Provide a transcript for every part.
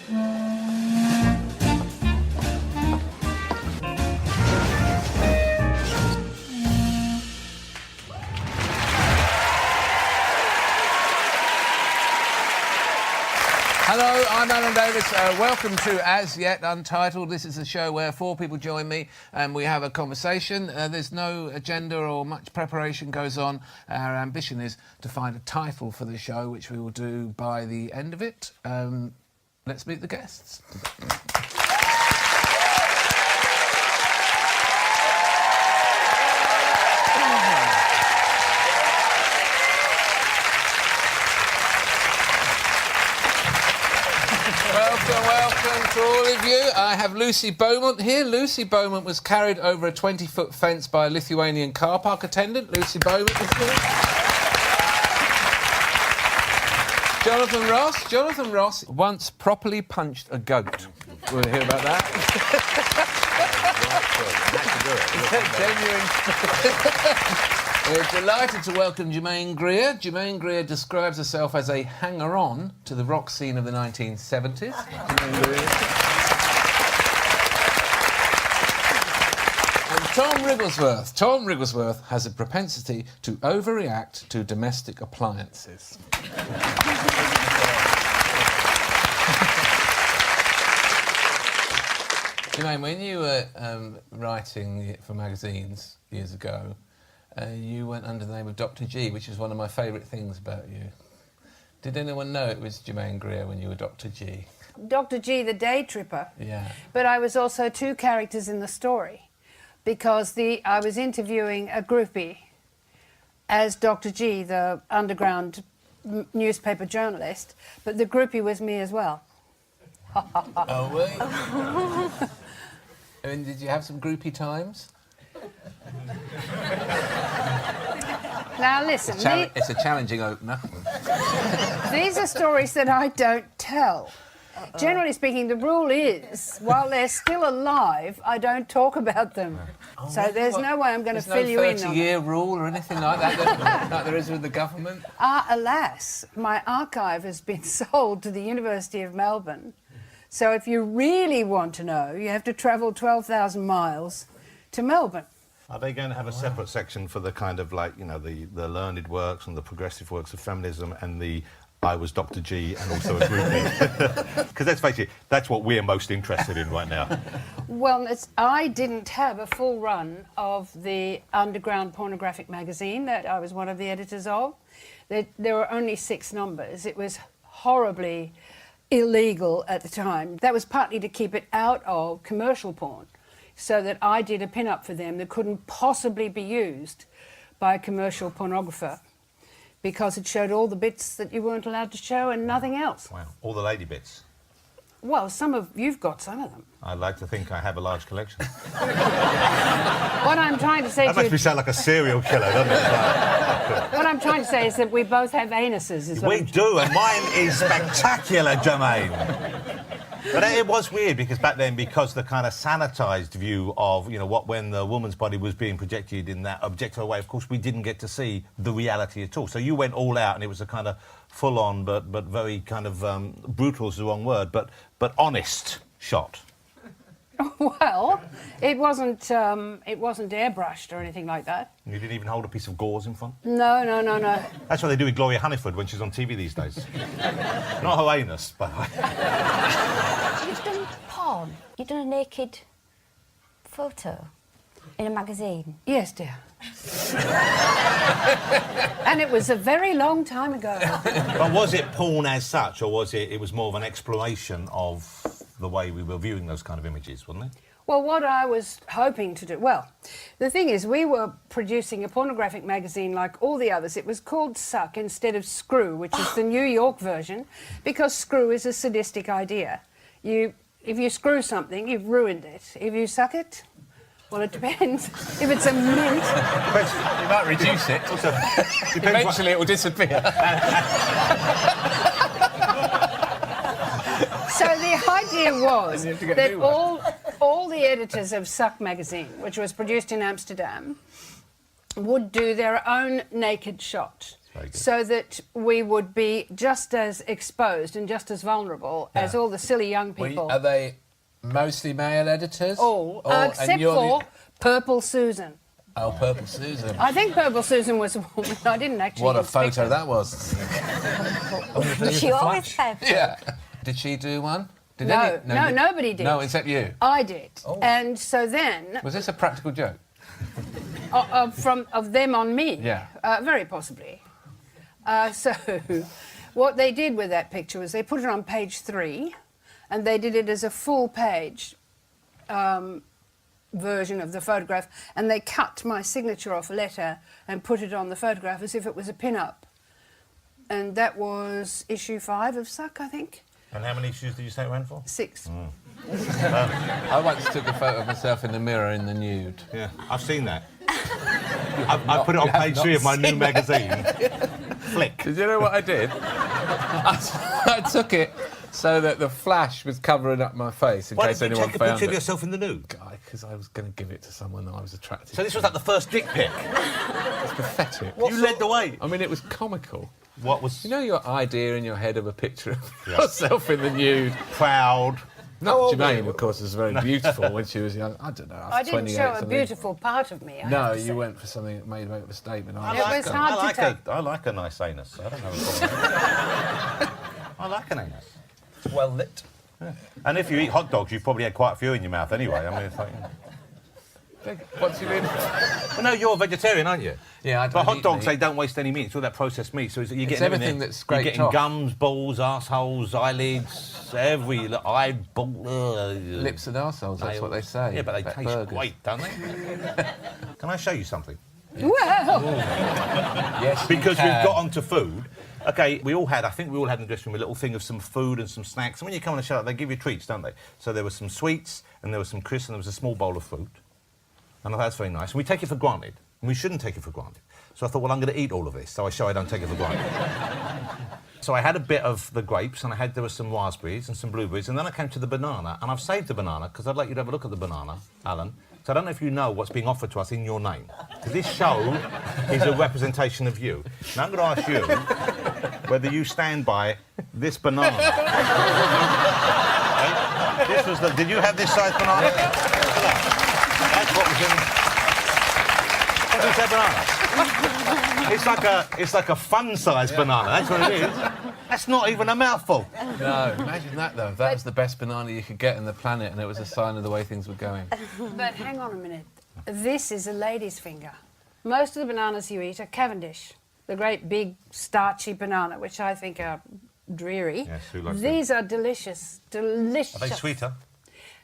Hello, I'm Alan Davies. Welcome to As Yet Untitled. This is a show where four people join me and we have a conversation. There's no agenda or much preparation goes on. Our ambition is to find a title for the show, which we will do by the end of it. Let's meet the guests. Welcome to all of you. I have Lucy Beaumont here. Lucy Beaumont was carried over a 20-foot fence by a Lithuanian car park attendant. Lucy Beaumont is here. Jonathan Ross. Jonathan Ross once properly punched a goat. We'll hear about that. Genuine. We're delighted to welcome Germaine Greer. Germaine Greer describes herself as a hanger-on to the rock scene of the 1970s. And Tom Wrigglesworth. Tom Wrigglesworth has a propensity to overreact to domestic appliances. Germaine, when you were writing for magazines years ago, you went under the name of Dr. G, which is one of my favourite things about you. Did anyone know it was Germaine Greer when you were Dr. G? Dr. G, the day tripper. Yeah. But I was also two characters in the story, because I was interviewing a groupie as Dr. G, the underground newspaper journalist, but the groupie was me as well. Oh, really? And did you have some groupie times? Now listen, it's a challenging opener. these are stories that I don't tell. Generally speaking, the rule is, while they're still alive, I don't talk about them. Oh, so there's no way I'm going to fill you in on it. There's no 30-year rule or anything like that, like there is with the government? Alas, my archive has been sold to the University of Melbourne. So if you really want to know, you have to travel 12,000 miles to Melbourne. Are they going to have a separate section for the kind of, like, you know, the learned works and the progressive works of feminism and the I was Dr. G and also a groupie? Because let's face it, that's what we're most interested in right now. Well, I didn't have a full run of the underground pornographic magazine that I was one of the editors of. There were only 6 numbers. It was horribly illegal at the time. That was partly to keep it out of commercial porn, so that I did a pin-up for them that couldn't possibly be used by a commercial pornographer, because it showed all the bits that you weren't allowed to show and nothing else. Wow, all the lady bits. Well, you've got some of them. I'd like to think I have a large collection. What I'm trying to say that makes me sound like a serial killer, doesn't it? What I'm trying to say is that we both have anuses. We do, and mine is spectacular, Germaine. But it was weird, because back then, because the kind of sanitised view of, you know, when the woman's body was being projected in that objective way, of course, we didn't get to see the reality at all. So you went all out, and it was a kind of full-on, but very kind of brutal is the wrong word, but honest shot. Well, it wasn't airbrushed or anything like that. You didn't even hold a piece of gauze in front? No. That's what they do with Gloria Hunniford when she's on TV these days. Not her anus, by the way. You've done porn? You've done a naked photo in a magazine? Yes, dear. And it was a very long time ago. But was it porn as such, or was it was more of an exploration of the way we were viewing those kind of images, wasn't it? Well, what I was hoping to do... Well, the thing is, we were producing a pornographic magazine like all the others. It was called Suck instead of Screw, which is the New York version, because screw is a sadistic idea. If you screw something, you've ruined it. If you suck it, well, it depends. If it's a mint... You might reduce it. Also, eventually it will disappear. So the idea was that all the editors of Suck magazine, which was produced in Amsterdam, would do their own naked shot. so that we would be just as exposed and just as vulnerable as all the silly young people. Are they mostly male editors? All, and except you're for Purple Susan. Oh, Purple Susan. I think Purple Susan was a woman. I didn't actually What a inspect photo her. that was. She always have. Yeah. Did she do one? Did No, nobody did. No, except you. I did. Oh. And so then, Was this a practical joke? of them on me, Yeah. very possibly. So what they did with that picture was they put it on page 3, and they did it as a full page version of the photograph, and they cut my signature off a letter and put it on the photograph as if it was a pin-up. And that was issue 5 of Suck, I think. And how many issues did you say it ran for? 6. I once took a photo of myself in the mirror in the nude. Yeah, I've seen that. I put it on page 3 of my new magazine. Flick. Did you know what I did? I took it so that the flash was covering up my face in Why case did you anyone take a found picture of it. yourself in the nude? Because I was going to give it to someone that I was attracted So this to. was like the first dick pic. It's pathetic. You led the way. I mean, it was comical. What was... You know your idea in your head of a picture of yourself in the nude? Proud. Not Germaine, of course, was very beautiful when she was young. I don't know, I was I didn't 28, show a something. beautiful part of me. I No, have to you say. went for something that made a bit of a statement. It was hard to take. I like a nice anus. I don't know what's wrong with it. I like an anus. It's well lit. Yeah. And if you eat hot dogs, you've probably had quite a few in your mouth anyway. I mean, it's like... What's you mean? Well, no, you're a vegetarian, aren't you? Yeah, I don't But hot eat dogs, meat. they don't waste any meat. It's all that processed meat. So you're getting everything that's scraped You're getting off. gums, balls, arseholes, eyelids, every eyeball. Lips and arseholes, that's what they say. Yeah, but they about taste burgers. great, don't they? Can I show you something? Well, Yes, you Because can. we've got onto food. Okay, I think we all had in the dressing room a little thing of some food and some snacks. And when you come on a show, they give you treats, don't they? So there were some sweets, and there was some crisps, and there was a small bowl of fruit. And I thought that's very nice. And we take it for granted. And we shouldn't take it for granted. So I thought, well, I'm going to eat all of this, so I show I don't take it for granted. So I had a bit of the grapes, and there were some raspberries and some blueberries, and then I came to the banana, and I've saved the banana, because I'd like you to have a look at the banana, Alan. So I don't know if you know what's being offered to us in your name. Because this show is a representation of you. Now I'm going to ask you whether you stand by this banana. Okay? Did you have this size banana? That's what was in... What is that banana? It's like a fun-sized banana. That's what it is. That's not even a mouthful. No, imagine that, though. That was the best banana you could get on the planet, and it was a sign of the way things were going. but hang on a minute. This is a lady's finger. Most of the bananas you eat are Cavendish, the great big starchy banana, which I think are dreary. Yes, who likes These are delicious, delicious. Are they sweeter?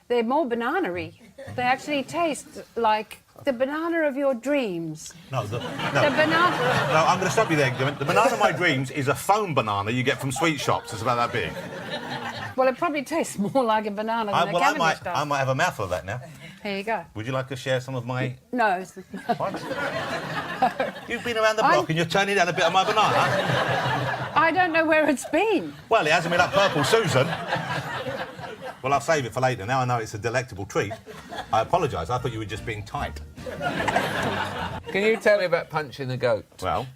They're more banana-y. They actually taste like the banana of your dreams. No, The banana... No, I'm going to stop you there. The banana of my dreams is a foam banana you get from sweet shops. It's about that big. Well, it probably tastes more like a banana than a Cavendish does. I might have a mouthful of that now. Here you go. Would you like to share some of my... No. What? You've been around the block and you're turning down a bit of my banana? I don't know where it's been. Well, it hasn't been up Purple Susan. Well, I'll save it for later. Now I know it's a delectable treat. I apologise. I thought you were just being tight. Can you tell me about punching a goat? Well,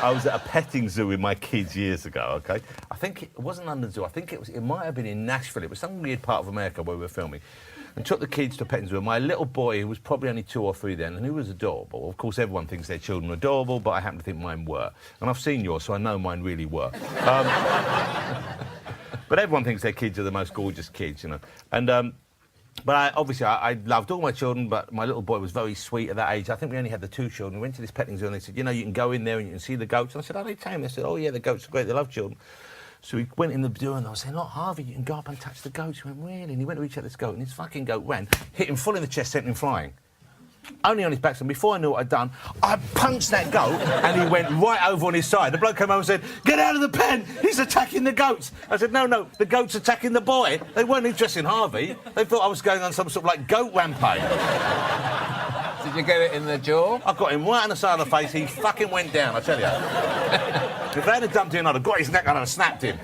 I was at a petting zoo with my kids years ago, OK? I think it wasn't London Zoo. I think it might have been in Nashville. It was some weird part of America where we were filming. And took the kids to a petting zoo. My little boy, who was probably only 2 or 3 then, and who was adorable. Of course, everyone thinks their children are adorable, but I happen to think mine were. And I've seen yours, so I know mine really were. But everyone thinks their kids are the most gorgeous kids, you know. And but I loved all my children, but my little boy was very sweet at that age. I think we only had the 2 children. We went to this petting zoo and they said, you know, you can go in there and you can see the goats. And I said, are they tame? They said, oh, yeah, the goats are great. They love children. So we went in the zoo and I was saying, look, Harvey, you can go up and touch the goats. He went, really? And he went to reach out this goat and this fucking goat ran, hit him full in the chest, sent him flying. Only on his back, and before I knew what I'd done, I punched that goat and he went right over on his side. The bloke came over and said, get out of the pen, he's attacking the goats. I said, no, the goat's attacking the boy. They weren't interested in Harvey. They thought I was going on some sort of like goat rampage. Did you get it in the jaw? I got him right on the side of the face, he fucking went down, I tell you. If they had dumped him, I'd have got his neck and I'd have snapped him.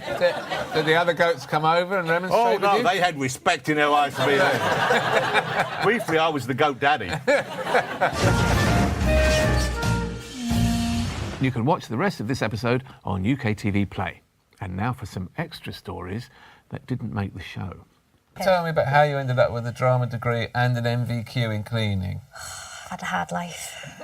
Did the other goats come over and remonstrate Oh, with no, you? they had respect in their eyes to me then. Briefly, I was the goat daddy. You can watch the rest of this episode on UK TV Play. And now for some extra stories that didn't make the show. Tell me about how you ended up with a drama degree and an MVQ in cleaning. I've had a hard life.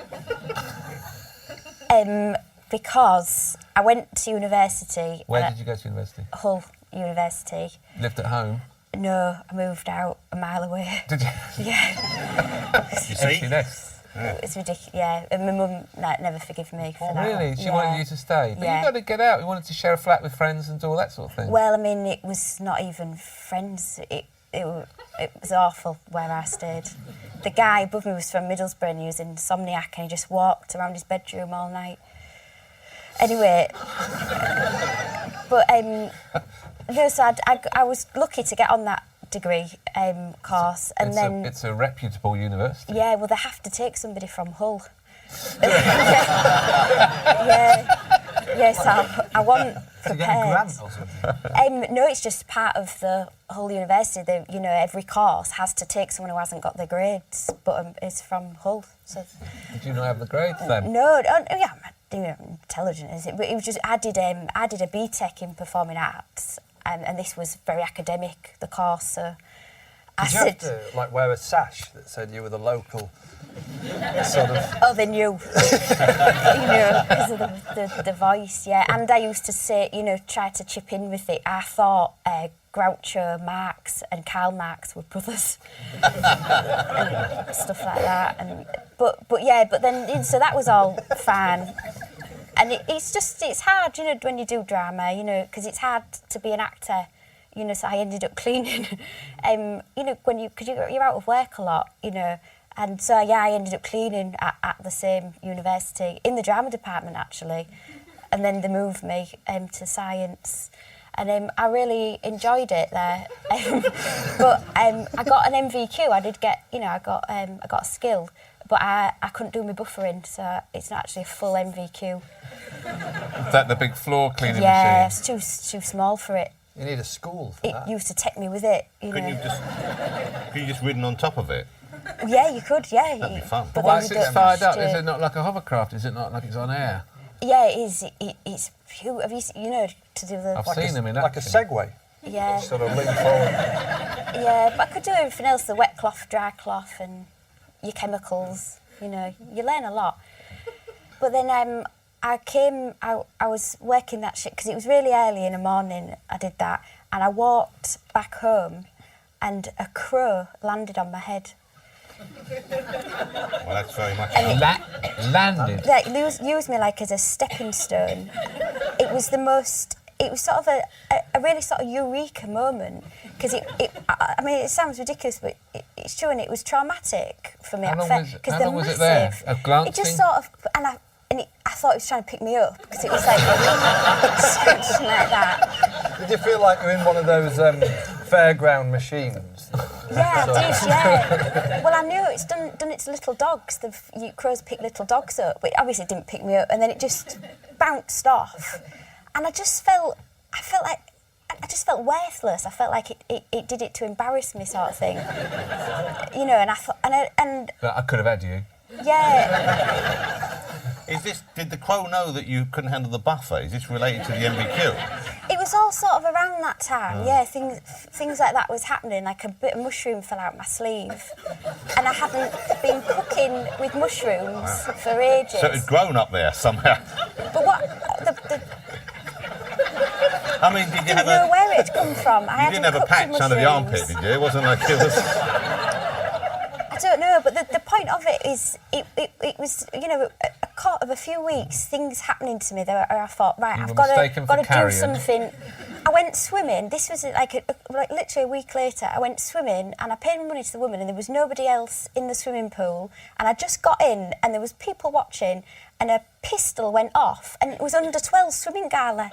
Because I went to university. Where did you go to university? Hull University. Lived at home? No, I moved out a mile away. Did you? Yeah. You see? Empty nest. It's ridiculous, yeah. And my mum never forgave me for that. Really? She Yeah. wanted you to stay? But Yeah. you got to get out. You wanted to share a flat with friends and do all that sort of thing. Well, I mean, it was not even friends. It was awful where I stayed. The guy above me was from Middlesbrough and he was insomniac and he just walked around his bedroom all night. Anyway, but no, so I was lucky to get on that degree course, and then it's a reputable university. Yeah, well, they have to take somebody from Hull. So I wasn't prepared. Did you get a grant or something? No, it's just part of the Hull University. Every course has to take someone who hasn't got the grades, but it's from Hull. So. Did you not have the grades then? No, yeah, I'm intelligent, is it? But it was just I did a BTEC in performing arts, and this was very academic, the course. So Did you have to wear a sash that said you were the local sort of? Oh, they knew. Because of the voice, yeah. And I used to say, try to chip in with it. I thought Groucho Marx and Karl Marx were brothers, and stuff like that. But then so that was all fine. And it's hard, when you do drama, because it's hard to be an actor. So I ended up cleaning. Because you're out of work a lot, And so, I ended up cleaning at the same university, in the drama department, actually. And then they moved me to science. And I really enjoyed it there. But I got an MVQ. I did get, I got a skill. But I couldn't do my buffering, so it's not actually a full MVQ. Is that the big floor cleaning Yeah, machine? it's too small for it. You need a school for that. It used to take me with it, Couldn't you just ridden on top of it? Yeah, you could, yeah. That'd be fun. But Once then it's you fired don't up, have is to- it not like a hovercraft? Is it not like it's on air? Yeah, it is. It's phew. Have you to do the... I've seen them in like a action. Segway. Yeah. Sort of lean forward. Yeah, but I could do everything else, the wet cloth, dry cloth, and your chemicals, you learn a lot. But then I was working that shit, because it was really early in the morning I did that, and I walked back home, and a crow landed on my head. Well, that's very much... Landed? Like, used me as a stepping stone. It was sort of a really sort of eureka moment, because it sounds ridiculous, but it's true, and it was traumatic for me. How long was massive. it there? A glancing? It just sort of, I thought it was trying to pick me up, because it was like something like that. Did you feel like you're in one of those fairground machines? Yeah, I did, yeah. Well, I knew it's done it to little dogs. Crows pick little dogs up, but it obviously didn't pick me up, and then it just bounced off. And I just felt worthless. I felt like it did it to embarrass me, sort of thing. And I thought, and But I could have had you. yeah. Did the crow know that you couldn't handle the buffer? Is this related to the MVQ? It was all sort of around that time, yeah. Things like that was happening. Like a bit of mushroom fell out my sleeve, and I hadn't been cooking with mushrooms for ages. So it had grown up there somehow. But what? I mean, did you I have didn't know a... where it come from. You didn't have a patch under the armpit, did you? It wasn't like it was... I don't know, but the point of it is, it was, a course of a few weeks, things happening to me that I thought, right, I've got to do something. I went swimming. This was like literally a week later. I went swimming and I paid money to the woman, and there was nobody else in the swimming pool. And I just got in, and there was people watching, and a pistol went off, and it was under 12 swimming gala.